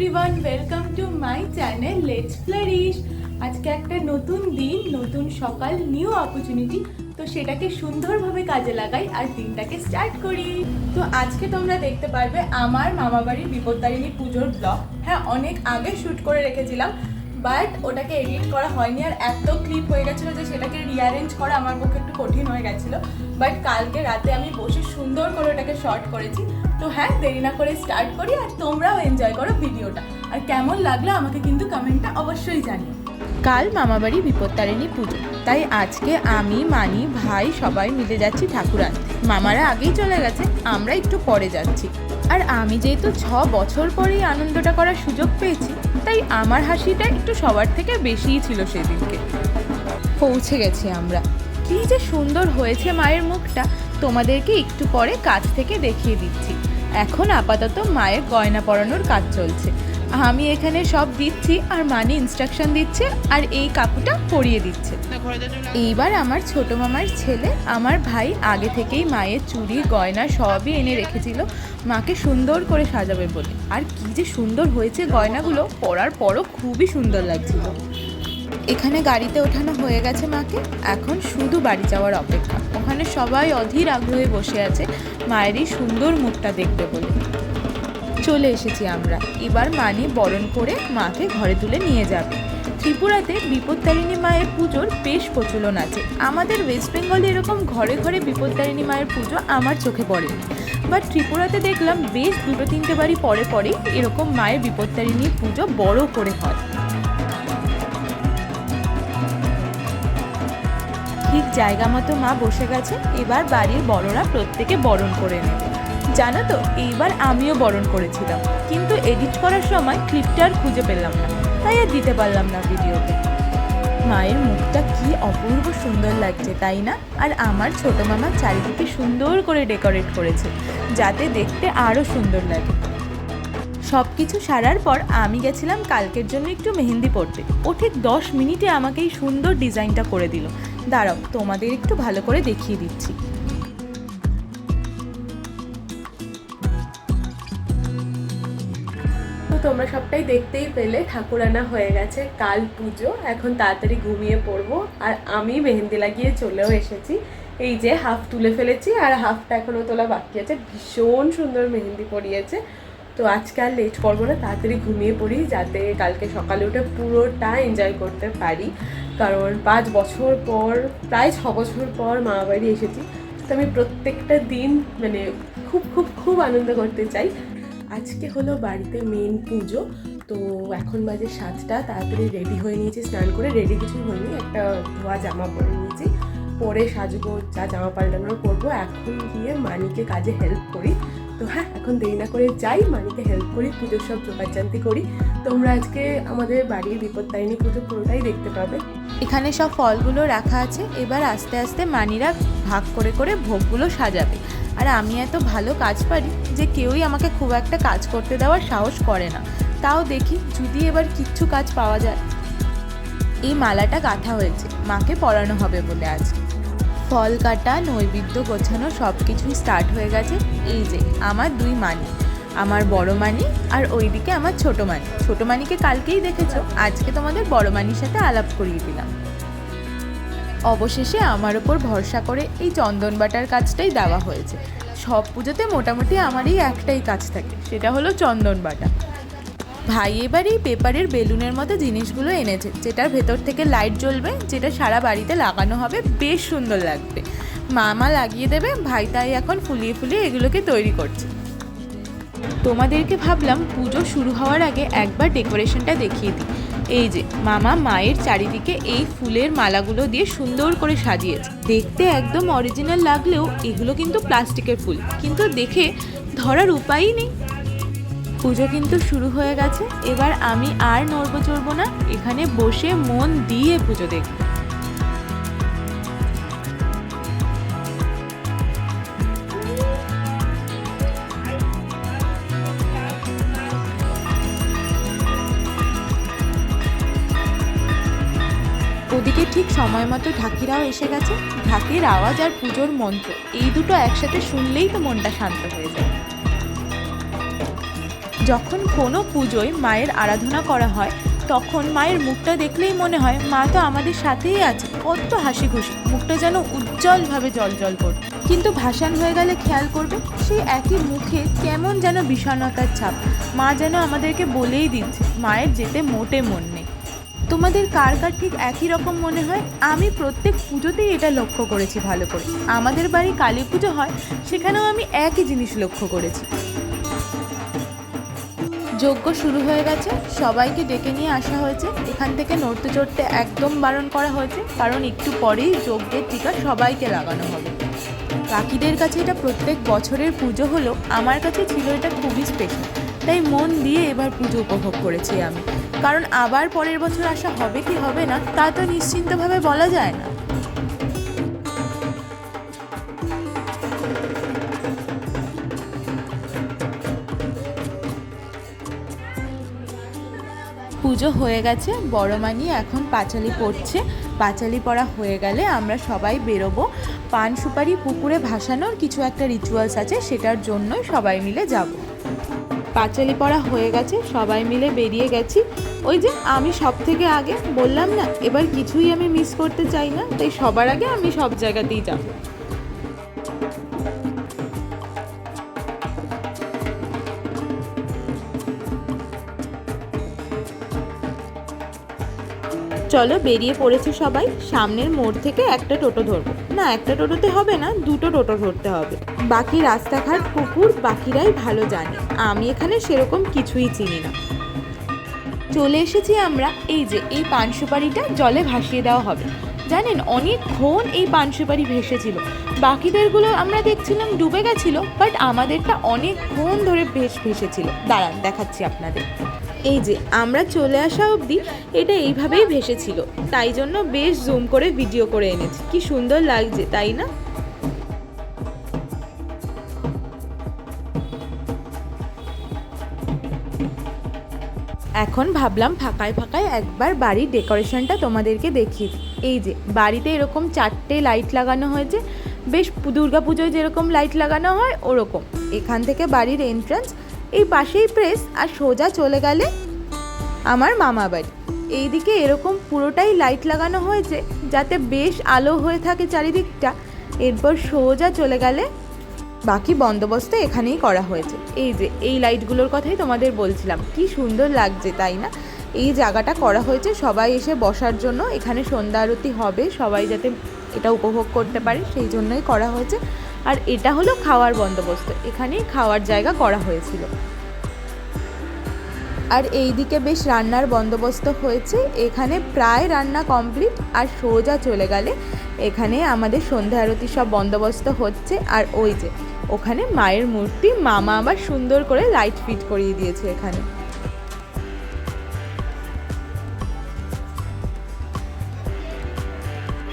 Everyone, welcome to my channel let's flourish. আজকে একটা নতুন দিন, নতুন সকাল, নিউ অপরচুনিটি। তো সেটাকে সুন্দরভাবে কাজে লাগাই আর দিনটাকে স্টার্ট করি। তো আজকে তোমরা দেখতে পারবে আমার মামাবাড়ির বিপত্তারিণী পুজোর ব্লগ। হ্যাঁ, অনেক আগে শ্যুট করে রেখেছিলাম, বাট ওটাকে এডিট করা হয়নি আর এত ক্লিপ হয়ে গেছিলো যে সেটাকে রিঅ্যারেঞ্জ করা আমার পক্ষে একটু কঠিন হয়ে গেছিলো। বাট কালকে রাতে আমি বসে সুন্দর করে ওটাকে শর্ট করেছি। তো হ্যাঁ, দেরি না করে স্টার্ট করি আর তোমরাও এনজয় করো ভিডিওটা। আর কেমন লাগলো আমাকে কিন্তু কমেন্টটা অবশ্যই জানিও। কাল মামাবাড়ি বিপত্তারিণী পুজো, তাই আজকে আমি, মানি, ভাই সবাই মিলে যাচ্ছি ঠাকুর আনতে। মামারা আগেই চলে গেছে, আমরা একটু পরে যাচ্ছি। আর আমি যেহেতু 6 বছর পরেই আনন্দটা করার সুযোগ পেয়েছি, তাই আমার হাসিটা একটু সবার থেকে বেশিই ছিল সেদিনকে। পৌঁছে গেছি আমরা। কী যে সুন্দর হয়েছে মায়ের মুখটা, তোমাদেরকে একটু পরে কাছ থেকে দেখিয়ে দিচ্ছি। এখন আপাতত মায়ের গয়না পরানোর কাজ চলছে। আমি এখানে সব দিচ্ছি আর মানি ইনস্ট্রাকশন দিচ্ছে আর এই কাকুটা পরিয়ে দিচ্ছে। এইবার আমার ছোট মামার ছেলে, আমার ভাই আগে থেকেই মায়ের চুড়ি গয়না সবই এনে রেখেছিল মাকে সুন্দর করে সাজাবে বলে। আর কি যে সুন্দর হয়েছে গয়নাগুলো, পরার পরও খুবই সুন্দর লাগছিল। এখানে গাড়িতে ওঠানো হয়ে গেছে মাকে, এখন শুধু বাড়ি যাওয়ার অপেক্ষা। ওখানে সবাই অধীর আগ্রহে বসে আছে মায়েরই সুন্দর মুখটা দেখতে বলে। চলে এসেছি আমরা। এবার মানি বরণ করে মাকে ঘরে তুলে নিয়ে যাবে। ত্রিপুরাতে বিপত্তারিণী মায়ের পুজোর বেশ প্রচলন আছে। আমাদের ওয়েস্ট বেঙ্গলে এরকম ঘরে ঘরে বিপত্তারিণী মায়ের পুজো আমার চোখে পড়েনি, বাট ত্রিপুরাতে দেখলাম বেশ 2-3টে বাড়ি পরে পরেই এরকম মায়ের বিপত্তারিণী পুজো বড় করে হয়। ঠিক জায়গা মতো মা বসে গেছে। এবার বাড়ির বড়রা প্রত্যেকে বরণ করে নেবে। জানো তো, এইবার আমিও বরণ করেছিলাম, কিন্তু এডিট করার সময় ক্লিপটা আর খুঁজে পেলাম না, তাই আর দিতে পারলাম না ভিডিওতে। মায়ের মুখটা কি অপূর্ব সুন্দর লাগছে, তাই না? আর আমার ছোট মামা চারিদিকে সুন্দর করে ডেকোরেট করেছে, যাতে দেখতে আরও সুন্দর লাগে। সব কিছু সারার পর আমি গেছিলাম কালকের জন্য একটু মেহেন্দি পড়তে। ও ঠিক 10 মিনিটে আমাকে এই সুন্দর ডিজাইনটা করে দিল। দাঁড়াও, তোমাদের একটু ভালো করে দেখিয়ে দিচ্ছি। তোমরা সবটাই দেখতেই পেলে, ঠাকুর আনা হয়ে গেছে, কাল পুজো। এখন তাড়াতাড়ি ঘুমিয়ে পড়বো। আর আমি মেহেন্দি লাগিয়ে চলেও এসেছি। এই যে হাফ তুলে ফেলেছি আর হাফটা এখনও তোলা বাকি আছে। ভীষণ সুন্দর মেহেন্দি পরিয়েছে। তো আজকে আর লেট করবো না, তাড়াতাড়ি ঘুমিয়ে পড়ি, যাতে কালকে সকালে উঠে পুরোটা এনজয় করতে পারি। কারণ 5 বছর পর, প্রায় 6 বছর পর মামাবাড়ি এসেছি। তো আমি প্রত্যেকটা দিন মানে খুব খুব খুব আনন্দ করতে চাই। আজকে হলো বাড়িতে মেন পুজো। তো এখন বাজে 7টা। তাড়াতাড়ি রেডি হয়ে নিয়েছি, স্নান করে। রেডি কিছুই হয়নি, একটা ধোয়া জামা পরে নিয়েছি। পরে সাজবো, যা জামা পাল্টানো করবো। এখন গিয়ে মানিকে কাজে হেল্প করি। তো হ্যাঁ, এখন দেরি না করে যাই, মানিকে হেল্প করি, পুজোর সব জোগাড়জান্তি করি। তোমরা আজকে আমাদের বাড়ির বিপত্তারিণী পুজো পুরোটাই দেখতে পাবে। এখানে সব ফলগুলো রাখা আছে। এবার আস্তে আস্তে মানিরা ভাগ করে করে ভোগগুলো সাজাবে। আর আমি এত ভালো কাজ পারি যে কেউই আমাকে খুব একটা কাজ করতে দেওয়ার সাহস করে না। তাও দেখি যদি এবার কিচ্ছু কাজ পাওয়া যায়। এই মালাটা গাঁথা হয়েছে, মাকে পরানো হবে বলে। আজ ফল কাটা, নৈবেদ্য গোছানো সব কিছুই স্টার্ট হয়ে গেছে। এই যে আমার 2 মানি, আমার বড় মানি আর ওইদিকে আমার ছোট মানি। ছোট মানিকে কালকেই দেখেছো, আজকে তোমাদের বড় মানির সাথে আলাপ করিয়ে দিলাম। অবশেষে আমার ওপর ভরসা করে এই চন্দন বাটার কাজটাই দেওয়া হয়েছে। সব পুজোতে মোটামুটি আমারই একটাই কাজ থাকে, সেটা হলো চন্দন বাটা। ভাই এবার এই পেপারের বেলুনের মতো জিনিসগুলো এনেছে, যেটার ভেতর থেকে লাইট জ্বলবে, যেটা সারা বাড়িতে লাগানো হবে, বেশ সুন্দর লাগবে। মামা লাগিয়ে দেবে, ভাই তাই এখন ফুলিয়ে ফুলিয়ে এগুলোকে তৈরি করছে। তোমাদেরকে ভাবলাম পুজো শুরু হওয়ার আগে একবার ডেকোরেশনটা দেখিয়ে দিই। এই যে মামা মায়ের চারিদিকে এই ফুলের মালাগুলো দিয়ে সুন্দর করে সাজিয়েছে। দেখতে একদম অরিজিনাল লাগলেও এগুলো কিন্তু প্লাস্টিকের ফুল, কিন্তু দেখে ধরার উপায়ই নেই। পুজো কিন্তু শুরু হয়ে গেছে। এবার আমি আর নড়বো চড়বো না, এখানে বসে মন দিয়ে পুজো দেখব। ওদিকে ঠিক সময় মতো ঢাকিরাও এসে গেছে। ঢাকির আওয়াজ আর পুজোর মন্ত্র, এই দুটো একসাথে শুনলেই তো মনটা শান্ত হয়ে যায়। যখন কোনো পুজোয় মায়ের আরাধনা করা হয় তখন মায়ের মুখটা দেখলেই মনে হয় মা তো আমাদের সাথেই আছে, কত হাসি খুশি, মুখটা যেন উজ্জ্বলভাবে জ্বলজ্বল করবে। কিন্তু ভাসান হয়ে গেলে খেয়াল করবে সেই একই মুখে কেমন যেন বিষণ্ণতার ছাপ। মা যেন আমাদেরকে বলেই দিচ্ছে মায়ের যেতে মোটে মন নেই। তোমাদের কার কার ঠিক একই রকম মনে হয়? আমি প্রত্যেক পুজোতেই এটা লক্ষ্য করেছি ভালো করে। আমাদের বাড়ি কালী পুজো হয়, সেখানেও আমি একই জিনিস লক্ষ্য করেছি। যজ্ঞ শুরু হয়ে গেছে, সবাইকে ডেকে নিয়ে আসা হয়েছে। এখান থেকে নড়তে চড়তে একদম বারণ করা হয়েছে, কারণ একটু পরেই যজ্ঞের টিকা সবাইকে লাগানো হবে। বাকিদের কাছে এটা প্রত্যেক বছরের পুজো হলো, আমার কাছে ছিল এটা খুবই স্পেশাল। তাই মন দিয়ে এবার পুজো উপভোগ করেছি আমি, কারণ আবার পরের বছর আসা হবে কি হবে না তা তো নিশ্চিন্তভাবে বলা যায় না। পুজো হয়ে গেছে, বড় মানি এখন পাঁচালি পড়ছে। পাঁচালি পড়া হয়ে গেলে আমরা সবাই বেরোবো। পান সুপারি পুকুরে ভাসানোর কিছু একটা রিচুয়ালস আছে, সেটার জন্যই সবাই মিলে যাব। পাঁচালি পড়া হয়ে গেছে, সবাই মিলে বেরিয়ে গেছি। ওই যে আমি সব থেকে আগে বললাম না, এবার কিছুই আমি মিস করতে চাই না, তাই সবার আগে আমি সব জায়গাতেই যাব। চলো বেরিয়ে পড়েছি সবাই। সামনের মোড় থেকে একটা টোটো ধরবো, না একটা টোটোতে হবে না, দুটো টোটো ধরতে হবে। বাকি রাস্তাঘাট পুকুর বাকিরাই ভালো জানে, আমি এখানে সেরকম কিছুই চিনি না। চলে এসেছি আমরা। এই যে এই পান সুপারিটা জলে ভাসিয়ে দেওয়া হবে। জানেন অনেকক্ষণ এই পান সুপারি ভেসেছিল, বাকিদেরগুলো আমরা দেখছিলাম ডুবে গেছিলো, বাট আমাদেরটা অনেকক্ষণ ধরে ভেসেছিল। দাঁড়ান দেখাচ্ছি আপনাদের। এই যে আমরা চলে আসা অবধি এটা এইভাবেই ভেসেছিল, তাই জন্য বেশ জুম করে ভিডিও করে এনেছি। কি সুন্দর লাগছে তাই না? এখন ভাবলাম ফাঁকায় ফাঁকায় একবার বাড়ির ডেকোরেশনটা তোমাদেরকে দেখিয়ে। এই যে বাড়িতে এরকম 4টে লাইট লাগানো হয়েছে, বেশ দুর্গাপুজোয় যেরকম লাইট লাগানো হয় ওরকম। এখান থেকে বাড়ির এন্ট্রান্স, এই পাশেই প্রেস, আর সোজা চলে গেলে আমার মামা বাড়ি। এইদিকে এরকম পুরোটাই লাইট লাগানো হয়েছে যাতে বেশ আলো হয়ে থাকে চারিদিকটা। এরপর সোজা চলে গেলে বাকি বন্দোবস্ত এখানেই করা হয়েছে। এই যে এই লাইটগুলোর কথাই তোমাদের বলছিলাম, কি সুন্দর লাগছে তাই না? এই জায়গাটা করা হয়েছে সবাই এসে বসার জন্য, এখানে সন্ধ্যা আরতি হবে, সবাই যাতে এটা উপভোগ করতে পারে সেই জন্যই করা হয়েছে। আর এটা হলো খাওয়ার বন্দোবস্ত, এখানেই খাওয়ার জায়গা করা হয়েছিল। আর এই দিকে বেশ রান্নার বন্দোবস্ত হয়েছে, এখানে প্রায় রান্না কমপ্লিট। আর সোজা চলে গেলে এখানে আমাদের সন্ধ্যা আরতি সব বন্দোবস্ত হচ্ছে। আর ওই যে ওখানে মায়ের মূর্তি, মামা আবার সুন্দর করে লাইট ফিট করিয়ে দিয়েছে এখানে।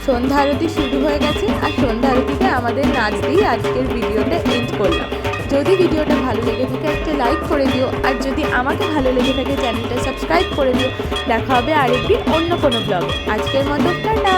সন্ধ্যা আরতি শুরু হয়ে গেছে, আর সন্ধ্যা আরতিতে আমাদের নাচ দিয়ে আজকের ভিডিওটা এন্ড করলাম। যদি ভিডিওটা ভালো লেগে থাকে একটা লাইক করে দিও, আর যদি আমাকে ভালো লেগে থাকে চ্যানেলটা সাবস্ক্রাইব করে দিও। দেখা হবে আরেকদিন অন্য কোনো ব্লগে। আজকের মতো টাটা।